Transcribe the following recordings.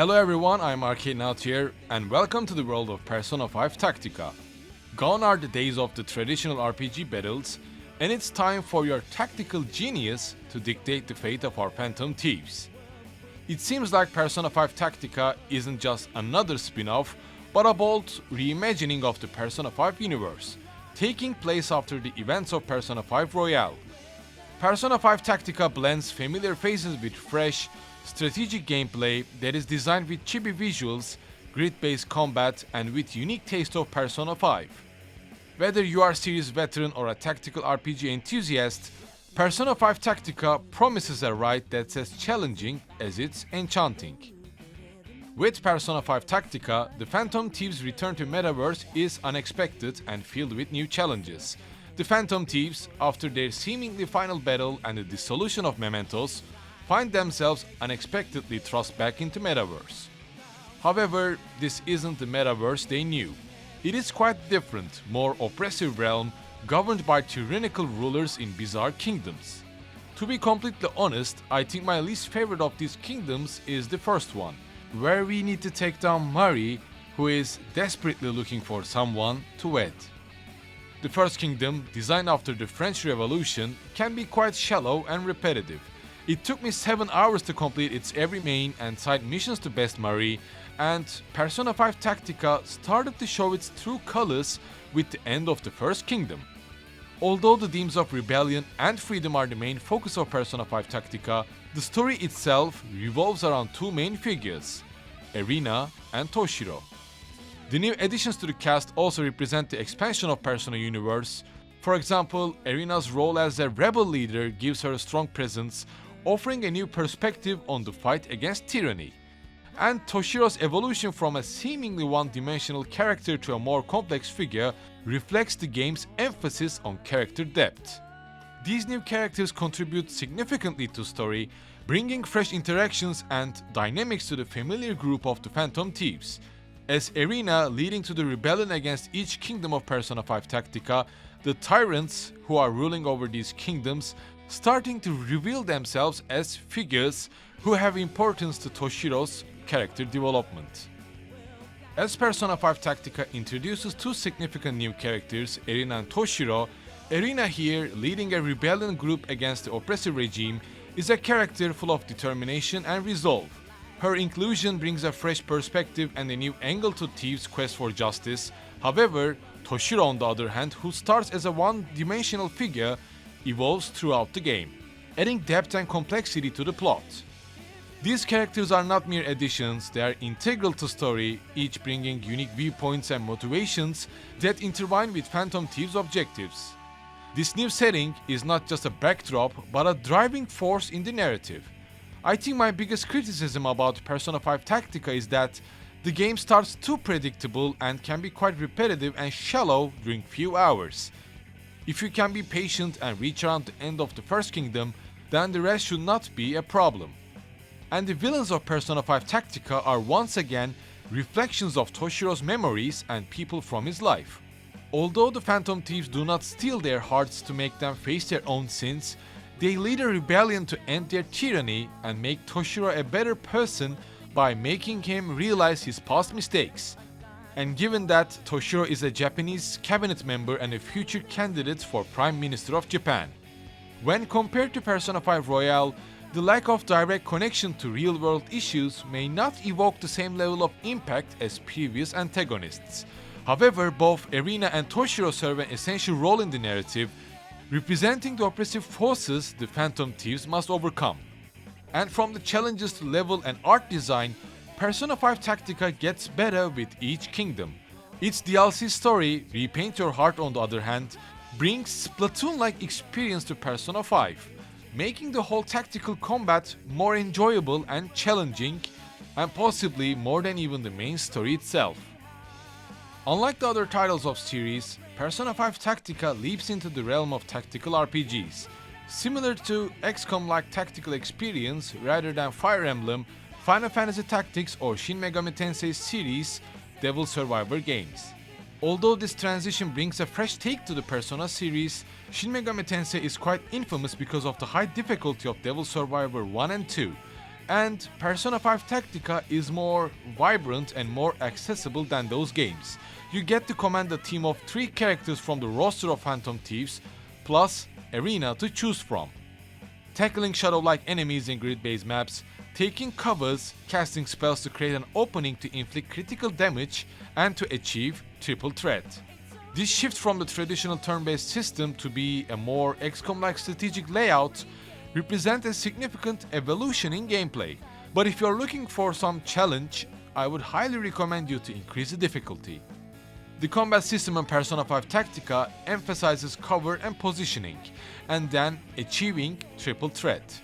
Hello everyone, I'm Arcadenaut here, and welcome to the world of Persona 5 Tactica. Gone are the days of the traditional RPG battles, and it's time for your tactical genius to dictate the fate of our Phantom Thieves. It seems like Persona 5 Tactica isn't just another spin-off, but a bold reimagining of the Persona 5 universe, taking place after the events of Persona 5 Royale. Persona 5 Tactica blends familiar faces with fresh, strategic gameplay that is designed with chibi visuals, grid-based combat, and with unique taste of Persona 5. Whether you are a series veteran or a tactical RPG enthusiast, Persona 5 Tactica promises a ride that's as challenging as it's enchanting. With Persona 5 Tactica, the Phantom Thieves' return to Metaverse is unexpected and filled with new challenges. The Phantom Thieves, after their seemingly final battle and the dissolution of Mementos, find themselves unexpectedly thrust back into Metaverse. However, this isn't the Metaverse they knew. It is quite different, more oppressive realm governed by tyrannical rulers in bizarre kingdoms. To be completely honest, I think my least favorite of these kingdoms is the first one, where we need to take down Marie, who is desperately looking for someone to wed. The first kingdom, designed after the French Revolution, can be quite shallow and repetitive. It took me 7 hours to complete its every main and side missions to best Marie, and Persona 5 Tactica started to show its true colors with the end of the first kingdom. Although the themes of rebellion and freedom are the main focus of Persona 5 Tactica, the story itself revolves around two main figures, Erina and Toshiro. The new additions to the cast also represent the expansion of Persona universe. For example, Erina's role as a rebel leader gives her a strong presence, offering a new perspective on the fight against tyranny. And Toshiro's evolution from a seemingly one-dimensional character to a more complex figure reflects the game's emphasis on character depth. These new characters contribute significantly to story, bringing fresh interactions and dynamics to the familiar group of the Phantom Thieves. As Erina leading to the rebellion against each kingdom of Persona 5 Tactica, the tyrants who are ruling over these kingdoms starting to reveal themselves as figures who have importance to Toshiro's character development. As Persona 5 Tactica introduces two significant new characters, Erina and Toshiro, Erina here, leading a rebellion group against the oppressive regime, is a character full of determination and resolve. Her inclusion brings a fresh perspective and a new angle to Thieves' quest for justice. However, Toshiro, on the other hand, who starts as a one-dimensional figure, evolves throughout the game, adding depth and complexity to the plot. These characters are not mere additions, they are integral to story, each bringing unique viewpoints and motivations that intertwine with Phantom Thieves' objectives. This new setting is not just a backdrop, but a driving force in the narrative. I think my biggest criticism about Persona 5 Tactica is that the game starts too predictable and can be quite repetitive and shallow during few hours. If you can be patient and reach around the end of the first kingdom, then the rest should not be a problem. And the villains of Persona 5 Tactica are once again reflections of Toshiro's memories and people from his life. Although the Phantom Thieves do not steal their hearts to make them face their own sins, they lead a rebellion to end their tyranny and make Toshiro a better person by making him realize his past mistakes. And given that Toshiro is a Japanese cabinet member and a future candidate for Prime Minister of Japan. When compared to Persona 5 Royale, the lack of direct connection to real-world issues may not evoke the same level of impact as previous antagonists. However, both Erina and Toshiro serve an essential role in the narrative, representing the oppressive forces the Phantom Thieves must overcome. And from the challenges to level and art design, Persona 5 Tactica gets better with each kingdom. Its DLC story, Repaint Your Heart on the other hand, brings Splatoon-like experience to Persona 5, making the whole tactical combat more enjoyable and challenging, and possibly more than even the main story itself. Unlike the other titles of series, Persona 5 Tactica leaps into the realm of tactical RPGs. Similar to XCOM-like tactical experience rather than Fire Emblem, Final Fantasy Tactics or Shin Megami Tensei series Devil Survivor games. Although this transition brings a fresh take to the Persona series, Shin Megami Tensei is quite infamous because of the high difficulty of Devil Survivor 1 and 2, And Persona 5 Tactica is more vibrant and more accessible than those games. You get to command a team of 3 characters from the roster of Phantom Thieves, plus Arena to choose from. Tackling shadow-like enemies in grid-based maps, taking covers, casting spells to create an opening to inflict critical damage, and to achieve triple threat. This shift from the traditional turn-based system to be a more XCOM-like strategic layout represents a significant evolution in gameplay. But if you're looking for some challenge, I would highly recommend you to increase the difficulty. The combat system in Persona 5 Tactica emphasizes cover and positioning, and then achieving triple threat.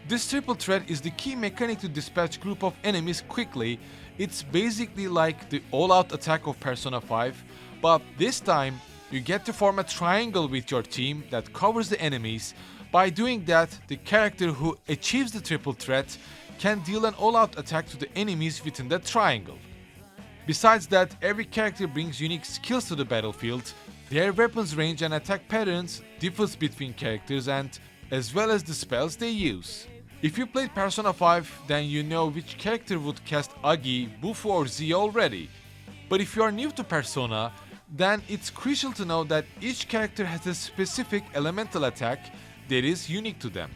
This triple threat is the key mechanic to dispatch group of enemies quickly. It's basically like the all-out attack of Persona 5, but this time you get to form a triangle with your team that covers the enemies. By doing that, the character who achieves the triple threat can deal an all-out attack to the enemies within that triangle. Besides that, every character brings unique skills to the battlefield. Their weapons range and attack patterns differs between characters and as well as the spells they use. If you played Persona 5, then you know which character would cast Agi, Bufu or Z already. But if you are new to Persona, then it's crucial to know that each character has a specific elemental attack that is unique to them.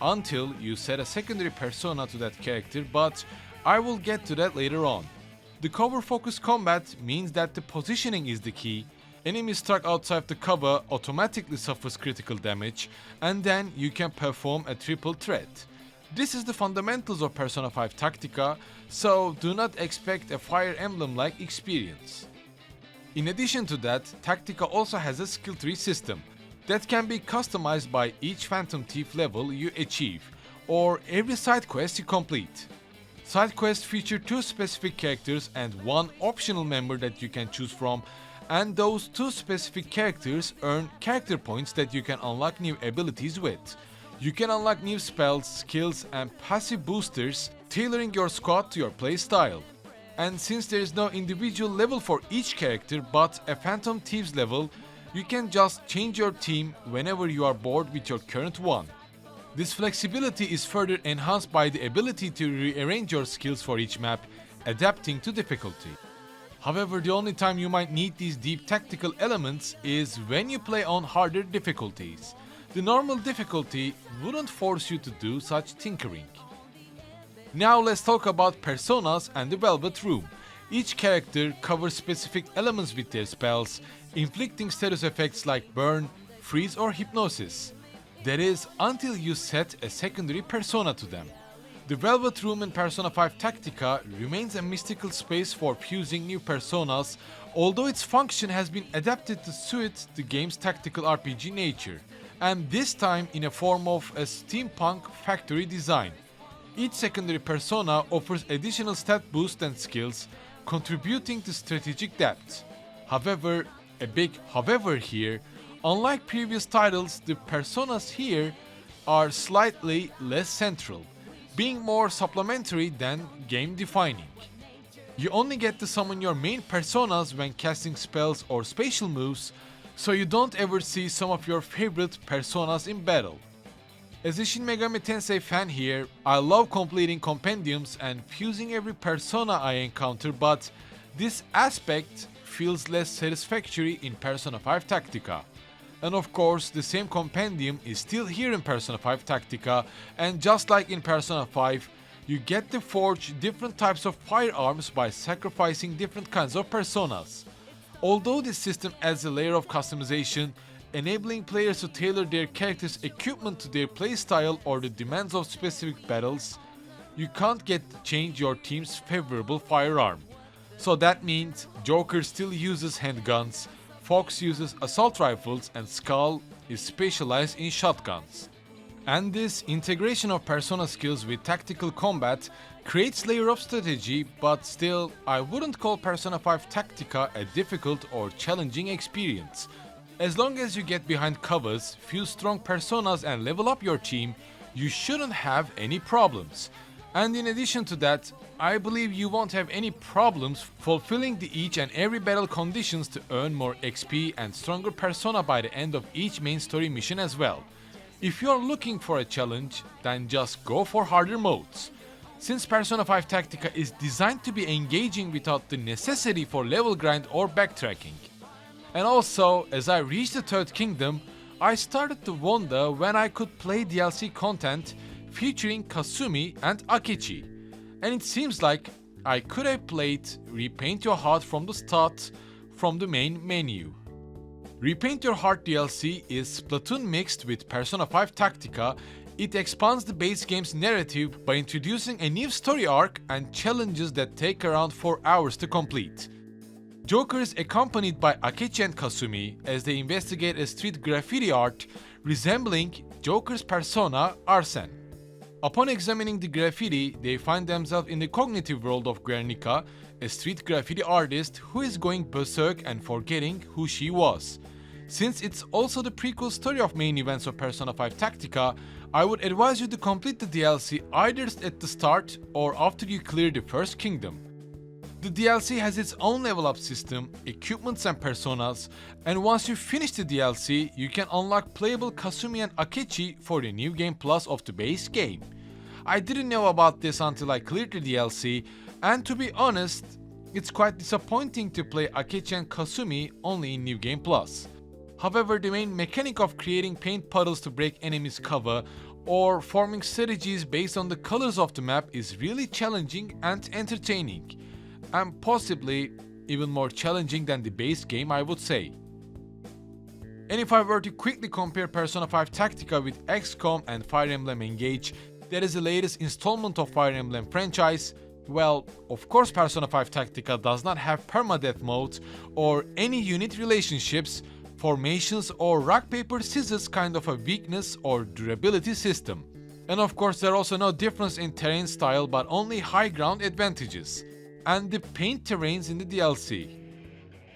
Until you set a secondary persona to that character, but I will get to that later on. The cover-focused combat means that the positioning is the key. Enemies struck outside the cover automatically suffers critical damage, and then you can perform a triple threat. This is the fundamentals of Persona 5 Tactica, so do not expect a Fire Emblem-like experience. In addition to that, Tactica also has a skill tree system that can be customized by each Phantom Thief level you achieve, or every side quest you complete. Side quests feature 2 specific characters and 1 optional member that you can choose from, and those 2 specific characters earn character points that you can unlock new abilities with. You can unlock new spells, skills, and passive boosters, tailoring your squad to your playstyle. And since there is no individual level for each character but a Phantom Thieves level, you can just change your team whenever you are bored with your current one. This flexibility is further enhanced by the ability to rearrange your skills for each map, adapting to difficulty. However, the only time you might need these deep tactical elements is when you play on harder difficulties. The normal difficulty wouldn't force you to do such tinkering. Now let's talk about personas and the Velvet Room. Each character covers specific elements with their spells, inflicting status effects like burn, freeze or hypnosis. That is, until you set a secondary persona to them. The Velvet Room in Persona 5 Tactica remains a mystical space for fusing new personas, although its function has been adapted to suit the game's tactical RPG nature, and this time in a form of a steampunk factory design. Each secondary persona offers additional stat boosts and skills, contributing to strategic depth. However, a big however here, unlike previous titles, the personas here are slightly less central, being more supplementary than game-defining. You only get to summon your main personas when casting spells or spatial moves, so you don't ever see some of your favorite personas in battle. As a Shin Megami Tensei fan here, I love completing compendiums and fusing every persona I encounter, but this aspect feels less satisfactory in Persona 5 Tactica. And of course, the same compendium is still here in Persona 5 Tactica, and just like in Persona 5, you get to forge different types of firearms by sacrificing different kinds of personas. Although this system adds a layer of customization, enabling players to tailor their character's equipment to their playstyle or the demands of specific battles, you can't get to change your team's favorable firearm. So that means Joker still uses handguns, Fox uses assault rifles, and Skull is specialized in shotguns. And this integration of persona skills with tactical combat creates layer of strategy, but still, I wouldn't call Persona 5 Tactica a difficult or challenging experience. As long as you get behind covers, fuse strong personas and level up your team, you shouldn't have any problems. And in addition to that, I believe you won't have any problems fulfilling the each and every battle conditions to earn more XP and stronger persona by the end of each main story mission as well. If you're looking for a challenge, then just go for harder modes. Since Persona 5 Tactica is designed to be engaging without the necessity for level grind or backtracking. And also, as I reached the Third Kingdom, I started to wonder when I could play DLC content featuring Kasumi and Akechi. And it seems like I could have played Repaint Your Heart from the start from the main menu. Repaint Your Heart DLC is Splatoon mixed with Persona 5 Tactica. It expands the base game's narrative by introducing a new story arc and challenges that take around 4 hours to complete. Joker is accompanied by Akechi and Kasumi as they investigate a street graffiti art resembling Joker's persona Arsene. Upon examining the graffiti, they find themselves in the cognitive world of Guernica, a street graffiti artist who is going berserk and forgetting who she was. Since it's also the prequel story of main events of Persona 5 Tactica, I would advise you to complete the DLC either at the start or after you clear the first kingdom. The DLC has its own level up system, equipments and personas, and once you finish the DLC, you can unlock playable Kasumi and Akechi for the New Game Plus of the base game. I didn't know about this until I cleared the DLC, and to be honest, it's quite disappointing to play Akechi and Kasumi only in New Game Plus. However, the main mechanic of creating paint puddles to break enemies' cover or forming strategies based on the colors of the map is really challenging and entertaining, and possibly even more challenging than the base game, I would say. And if I were to quickly compare Persona 5 Tactica with XCOM and Fire Emblem Engage, that is the latest installment of Fire Emblem franchise, well, of course Persona 5 Tactica does not have permadeath modes or any unit relationships, formations or rock paper scissors kind of a weakness or durability system. And of course there are also no difference in terrain style but only high ground advantages. And the paint terrains in the DLC.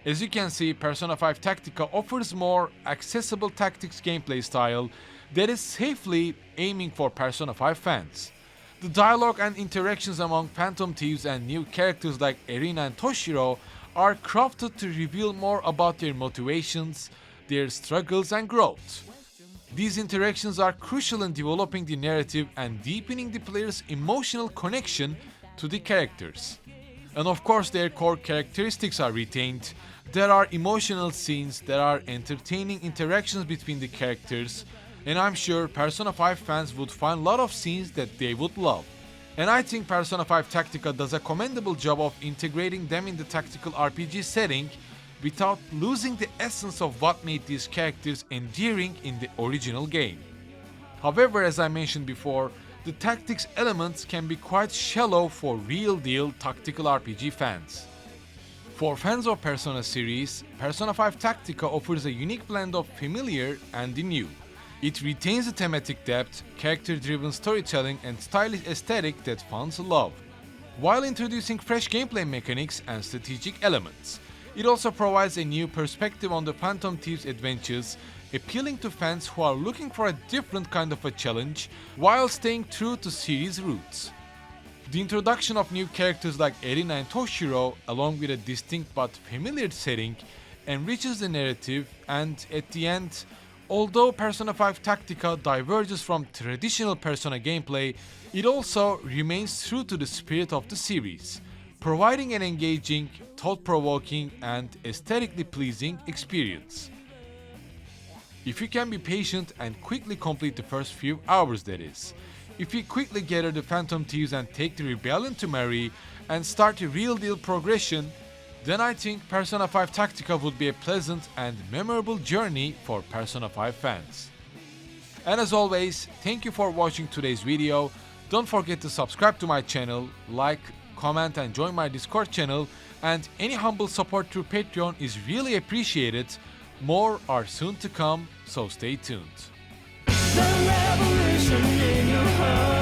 As you can see, Persona 5 Tactica offers more accessible tactics gameplay style that is safely aiming for Persona 5 fans. The dialogue and interactions among Phantom Thieves and new characters like Erina and Toshiro are crafted to reveal more about their motivations, their struggles and growth. These interactions are crucial in developing the narrative and deepening the player's emotional connection to the characters. And of course their core characteristics are retained. There are emotional scenes, there are entertaining interactions between the characters, and I'm sure Persona 5 fans would find a lot of scenes that they would love. And I think Persona 5 Tactica does a commendable job of integrating them in the tactical RPG setting without losing the essence of what made these characters endearing in the original game. However, as I mentioned before, the tactics elements can be quite shallow for real-deal tactical RPG fans. For fans of Persona series, Persona 5 Tactica offers a unique blend of familiar and the new. It retains the thematic depth, character-driven storytelling and stylish aesthetic that fans love, while introducing fresh gameplay mechanics and strategic elements. It also provides a new perspective on the Phantom Thieves' adventures, appealing to fans who are looking for a different kind of a challenge while staying true to series roots. The introduction of new characters like Erina and Toshiro, along with a distinct but familiar setting, enriches the narrative, and at the end, although Persona 5 Tactica diverges from traditional Persona gameplay, it also remains true to the spirit of the series, providing an engaging, thought-provoking, and aesthetically pleasing experience. If you can be patient and quickly complete the first few hours, that is. If you quickly gather the Phantom Thieves and take the Rebellion to Mary and start a real deal progression, then I think Persona 5 Tactica would be a pleasant and memorable journey for Persona 5 fans. And as always, thank you for watching today's video. Don't forget to subscribe to my channel, like, comment and join my Discord channel, and any humble support through Patreon is really appreciated. More are soon to come, so stay tuned. The revolution in your heart.